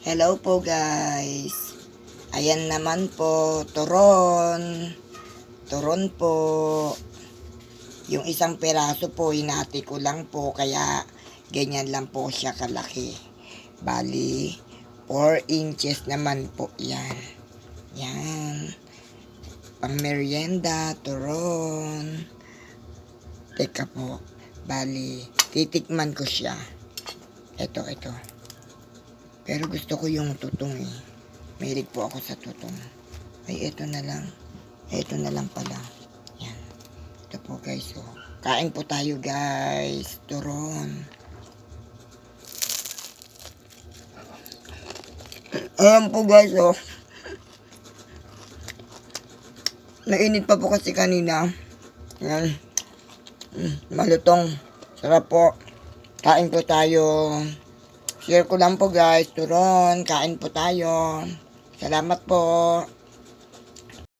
Hello po guys. Ayan naman po, turon. Turon po. Yung isang peraso po, hinati ko lang po, kaya ganyan lang po siya kalaki. Bali, 4 inches naman po yan. Yan. Pang merienda, turon. Teka po. Bali, titikman ko siya. Ito. Pero gusto ko yung tutong eh. Mahilig po ako sa tutong. Ay, ito na lang. Ito na lang pala. Yan. Ito po guys. Oh. Kain po tayo guys. Turon. Ayan po guys. Oh. Nainit pa po kasi kanina. Yan. Malutong. Sarap po. Kain po tayo. Share ko lang po guys. Turon. Kain po tayo. Salamat po.